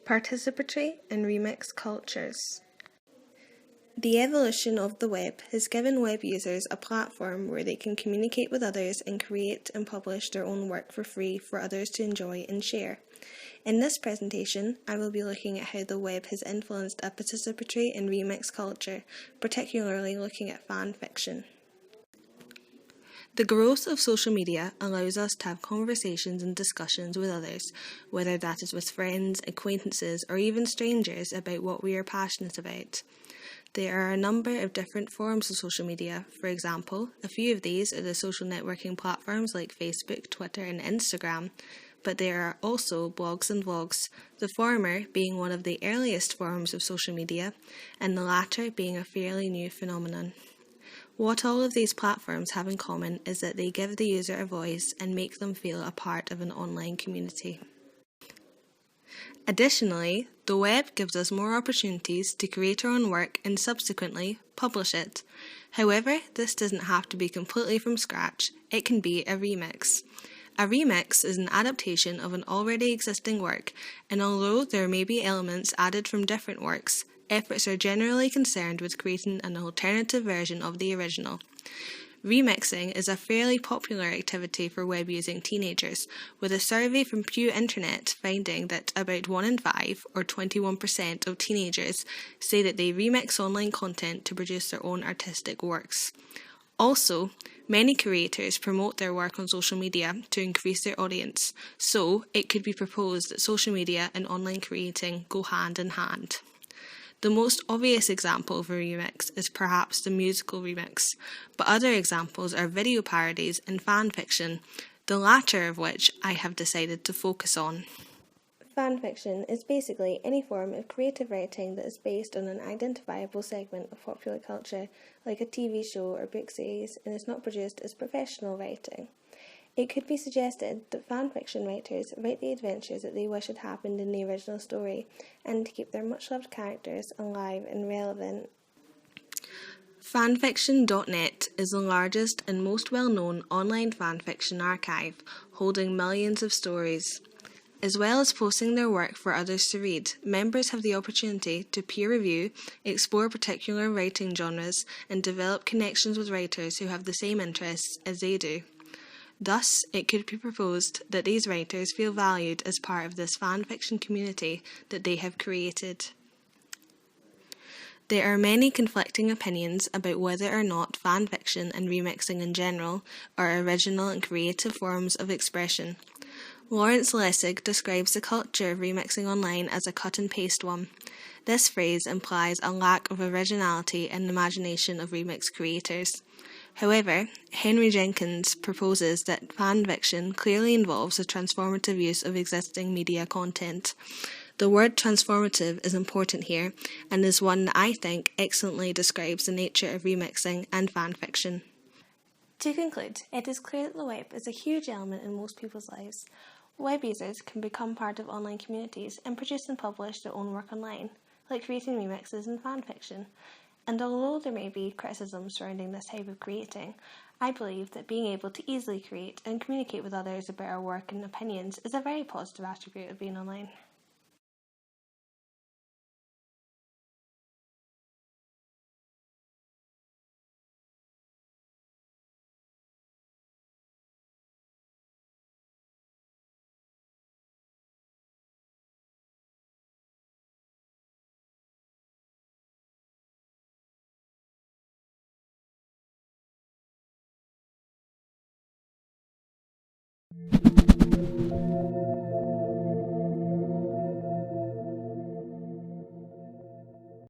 Participatory and remix cultures. The evolution of the web has given web users a platform where they can communicate with others and create and publish their own work for free for others to enjoy and share. In this presentation, I will be looking at how the web has influenced a participatory and remix culture, particularly looking at fan fiction. The growth of social media allows us to have conversations and discussions with others, whether that is with friends, acquaintances, or even strangers about what we are passionate about. There are a number of different forms of social media. For example, a few of these are the social networking platforms like Facebook, Twitter, and Instagram, but there are also blogs and vlogs, the former being one of the earliest forms of social media, and the latter being a fairly new phenomenon. What all of these platforms have in common is that they give the user a voice and make them feel a part of an online community. Additionally, the web gives us more opportunities to create our own work and subsequently publish it. However, this doesn't have to be completely from scratch. It can be a remix. A remix is an adaptation of an already existing work, and although there may be elements added from different works, efforts are generally concerned with creating an alternative version of the original. Remixing is a fairly popular activity for web-using teenagers, with a survey from Pew Internet finding that about 1 in 5, or 21% of teenagers, say that they remix online content to produce their own artistic works. Also, many creators promote their work on social media to increase their audience, so it could be proposed that social media and online creating go hand in hand. The most obvious example of a remix is perhaps the musical remix, but other examples are video parodies and fan fiction, the latter of which I have decided to focus on. Fan fiction is basically any form of creative writing that is based on an identifiable segment of popular culture, like a TV show or book series, and is not produced as professional writing. It could be suggested that fan fiction writers write the adventures that they wish had happened in the original story, and to keep their much-loved characters alive and relevant. Fanfiction.net is the largest and most well-known online fanfiction archive, holding millions of stories. As well as posting their work for others to read, members have the opportunity to peer review, explore particular writing genres, and develop connections with writers who have the same interests as they do. Thus, it could be proposed that these writers feel valued as part of this fan fiction community that they have created. There are many conflicting opinions about whether or not fan fiction and remixing in general are original and creative forms of expression. Lawrence Lessig describes the culture of remixing online as a cut-and-paste one. This phrase implies a lack of originality and imagination of remix creators. However, Henry Jenkins proposes that fan fiction clearly involves a transformative use of existing media content. The word transformative is important here, and is one that I think excellently describes the nature of remixing and fan fiction. To conclude, it is clear that the web is a huge element in most people's lives. Web users can become part of online communities and produce and publish their own work online, like creating remixes and fan fiction. And although there may be criticism surrounding this type of creating, I believe that being able to easily create and communicate with others about our work and opinions is a very positive attribute of being online.